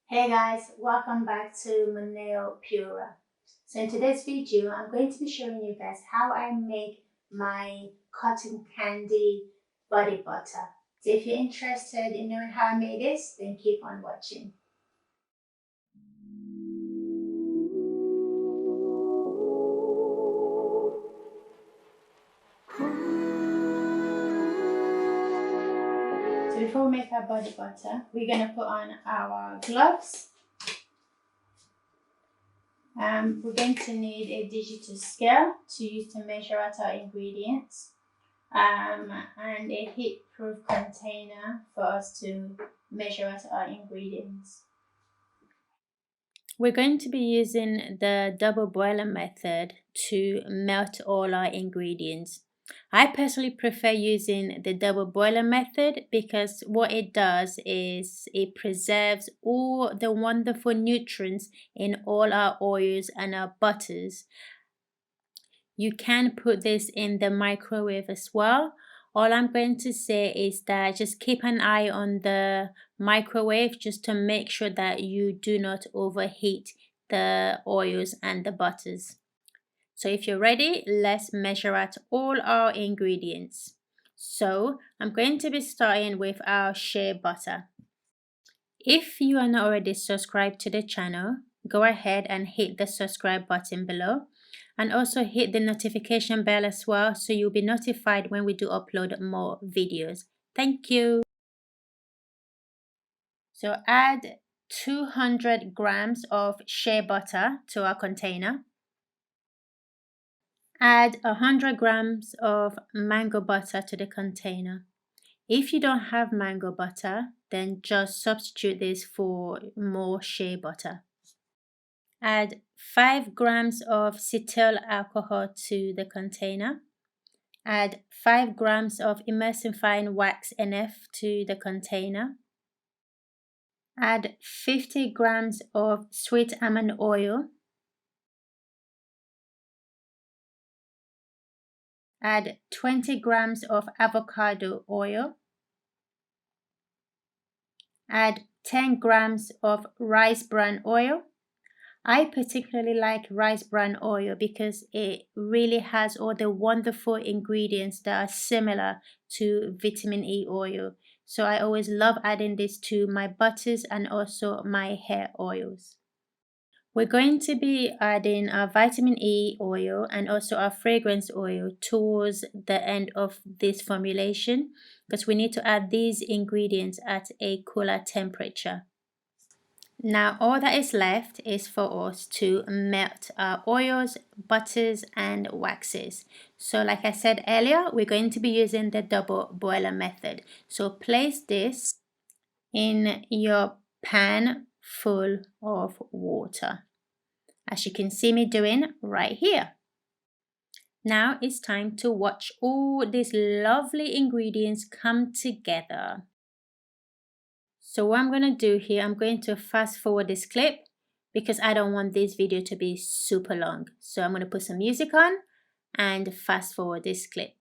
Hey guys, welcome back to my nail Pura. So in today's video, I'm going to be showing you guys how I make my cotton candy body butter. So if you're interested in knowing how I made this, then keep on watching. So before we make our body butter, we're going to put on our gloves. We're going to need a digital scale to use to measure out our ingredients, and a heat-proof container for us to measure out our ingredients. We're going to be using the double boiler method to melt all our ingredients. I personally prefer using the double boiler method because what it does is it preserves all the wonderful nutrients in all our oils and our butters. You can put this in the microwave as well. All I'm going to say is that just keep an eye on the microwave just to make sure that you do not overheat the oils and the butters. So if you're ready, let's measure out all our ingredients. So I'm going to be starting with our shea butter. If you are not already subscribed to the channel, go ahead and hit the subscribe button below, and also hit the notification bell as well so you'll be notified when we do upload more videos. Thank you. So add 200 grams of shea butter to our container. Add 100 grams of mango butter to the container. If you don't have mango butter, then just substitute this for more shea butter. Add 5 grams of cetyl alcohol to the container. Add 5 grams of Emulsifying Wax NF to the container. Add 50 grams of sweet almond oil. Add 20 grams of avocado oil. Add 10 grams of rice bran oil. I particularly like rice bran oil because it really has all the wonderful ingredients that are similar to vitamin E oil. So I always love adding this to my butters and also my hair oils. We're going to be adding our vitamin E oil and also our fragrance oil towards the end of this formulation because we need to add these ingredients at a cooler temperature. Now all that is left is for us to melt our oils, butters and waxes. So like I said earlier, we're going to be using the double boiler method. So place this in your pan full of water, as you can see me doing right here. Now it's time to watch all these lovely ingredients come together. So what I'm going to do here, I'm going to fast forward this clip because I don't want this video to be super long. So I'm going to put some music on and fast forward this clip.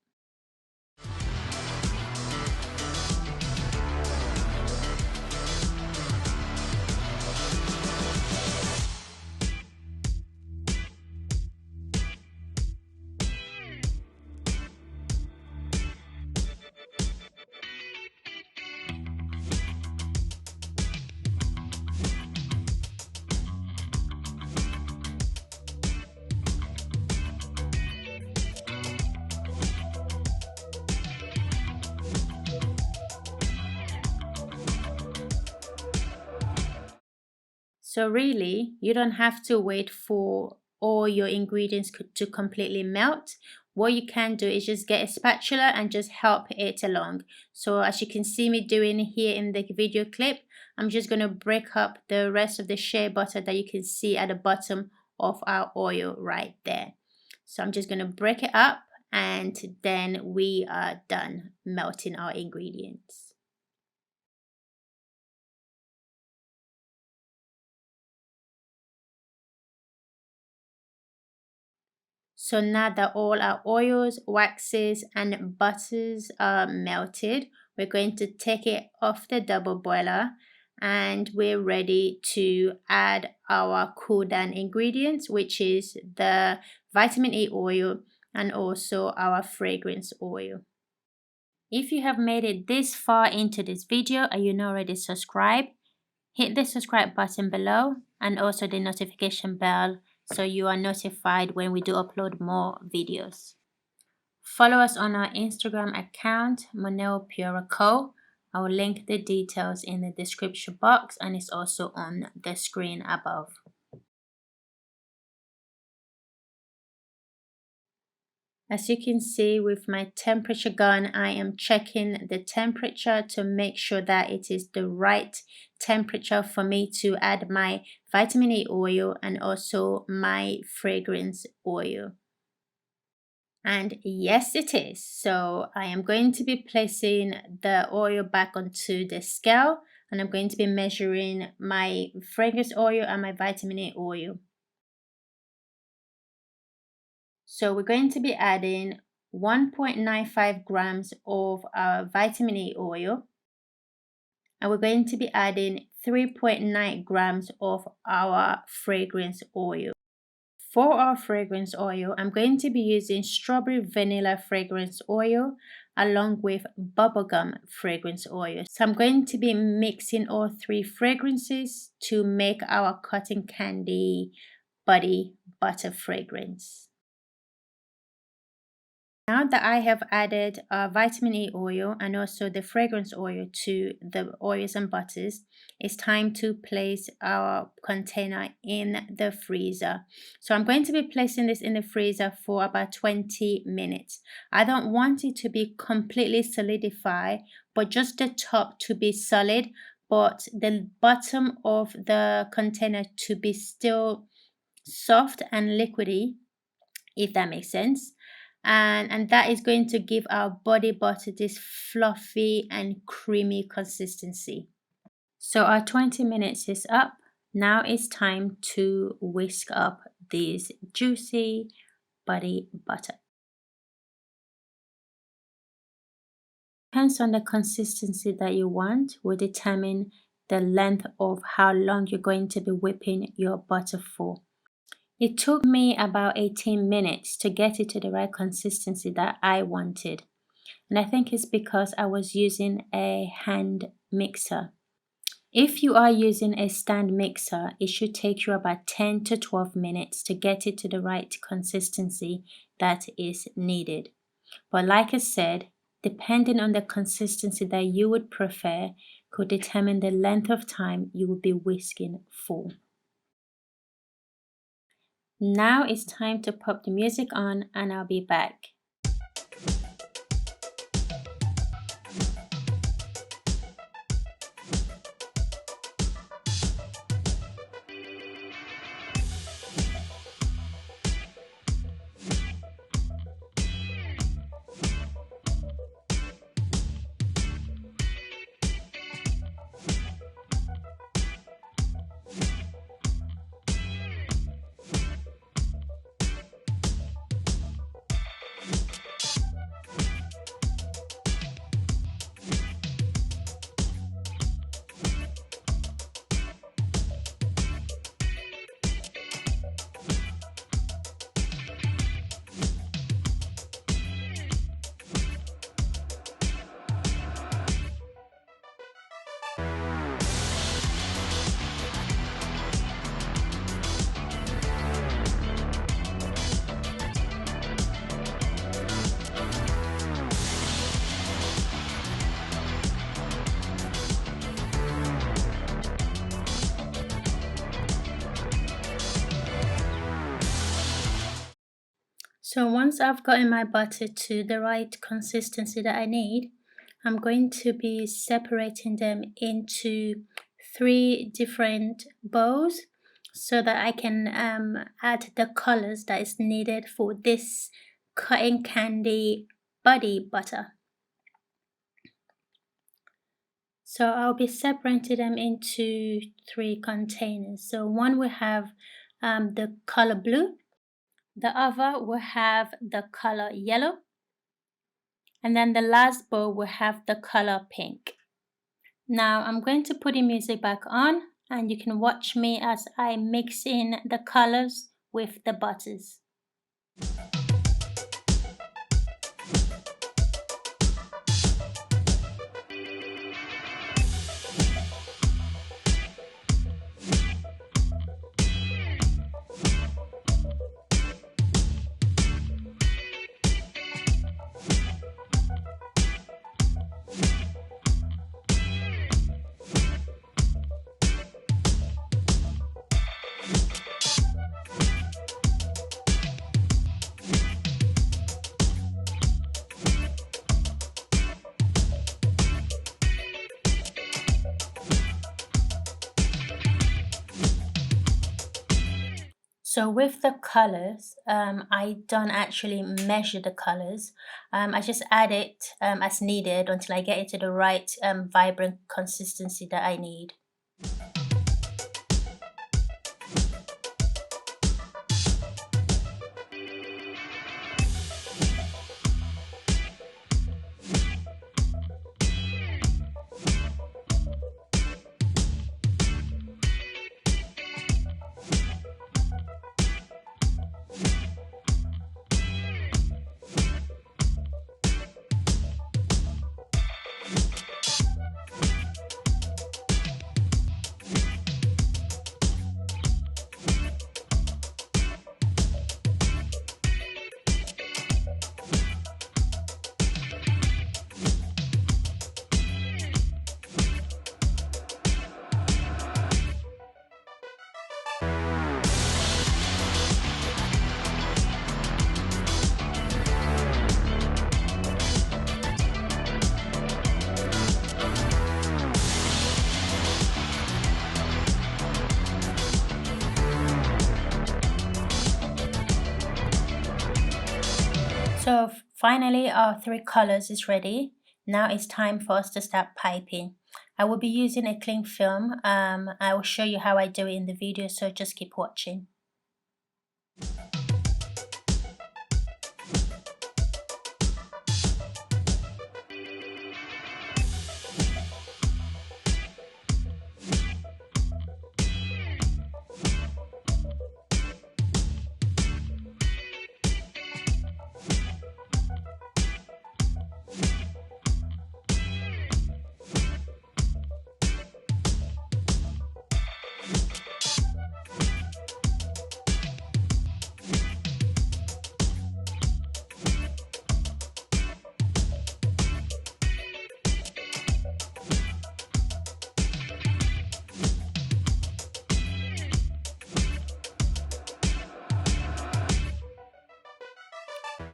So really, you don't have to wait for all your ingredients to completely melt. What you can do is just get a spatula and just help it along. So as you can see me doing here in the video clip, I'm just going to break up the rest of the shea butter that you can see at the bottom of our oil right there. So I'm just going to break it up and then we are done melting our ingredients. So now that all our oils, waxes and butters are melted, we're going to take it off the double boiler and we're ready to add our cool down ingredients, which is the vitamin E oil and also our fragrance oil. If you have made it this far into this video and you're not already subscribed, hit the subscribe button below and also the notification bell so you are notified when we do upload more videos. Follow us on our Instagram account, Monel Pure Co. I will link the details in the description box and it's also on the screen above. As you can see with my temperature gun, I am checking the temperature to make sure that it is the right temperature for me to add my vitamin E oil and also my fragrance oil. And yes, it is. So I am going to be placing the oil back onto the scale and I'm going to be measuring my fragrance oil and my vitamin E oil. So we're going to be adding 1.95 grams of our vitamin E oil and we're going to be adding 3.9 grams of our fragrance oil. For our fragrance oil, I'm going to be using strawberry vanilla fragrance oil along with bubblegum fragrance oil. So I'm going to be mixing all three fragrances to make our cotton candy body butter fragrance. Now that I have added vitamin E oil and also the fragrance oil to the oils and butters, it's time to place our container in the freezer. So I'm going to be placing this in the freezer for about 20 minutes. I don't want it to be completely solidified, but just the top to be solid, but the bottom of the container to be still soft and liquidy, if that makes sense. And that is going to give our body butter this fluffy and creamy consistency. So our 20 minutes is up. Now it's time to whisk up this juicy body butter. Depends on the consistency that you want will determine the length of how long you're going to be whipping your butter for. It took me about 18 minutes to get it to the right consistency that I wanted. And I think it's because I was using a hand mixer. If you are using a stand mixer, it should take you about 10 to 12 minutes to get it to the right consistency that is needed. But like I said, depending on the consistency that you would prefer could determine the length of time you will be whisking for. Now it's time to pop the music on and I'll be back. So once I've gotten my butter to the right consistency that I need, I'm going to be separating them into 3 different bowls so that I can add the colors that is needed for this cotton candy body butter. So I'll be separating them into 3 containers. So one will have the color blue, the other will have the color yellow, and then the last bowl will have the color pink. Now I'm going to put the music back on and you can watch me as I mix in the colors with the butters. So with the colors, I don't actually measure the colors. I just add it as needed until I get it to the right vibrant consistency that I need. So finally our three colors is ready. Now it's time for us to start piping. I will be using a cling film. I will show you how I do it in the video, so just keep watching.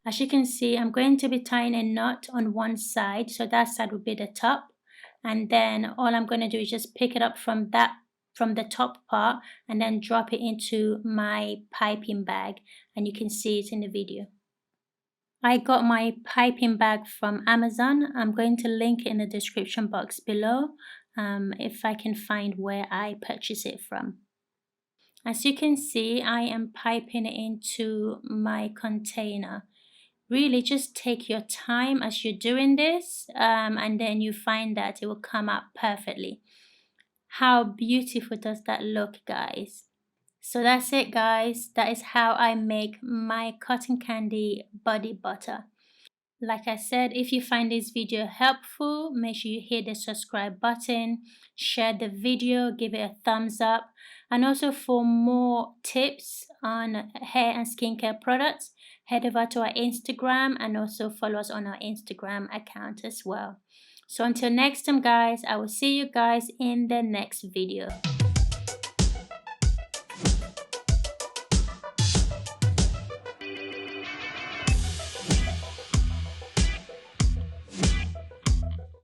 As you can see, I'm going to be tying a knot on one side, so that side will be the top, and then all I'm going to do is just pick it up from the top part and then drop it into my piping bag, and you can see it in the video. I got my piping bag from Amazon. I'm going to link it in the description box below if I can find where I purchased it from. As you can see, I am piping it into my container. Really just take your time as you're doing this and then you find that it will come out perfectly. How beautiful does that look, guys? So that's it, guys. That is how I make my cotton candy body butter. Like I said, if you find this video helpful, make sure you hit the subscribe button, share the video, give it a thumbs up, and also for more tips on hair and skincare products, head over to our Instagram and also follow us on our Instagram account as well. So until next time, guys, I will see you guys in the next video.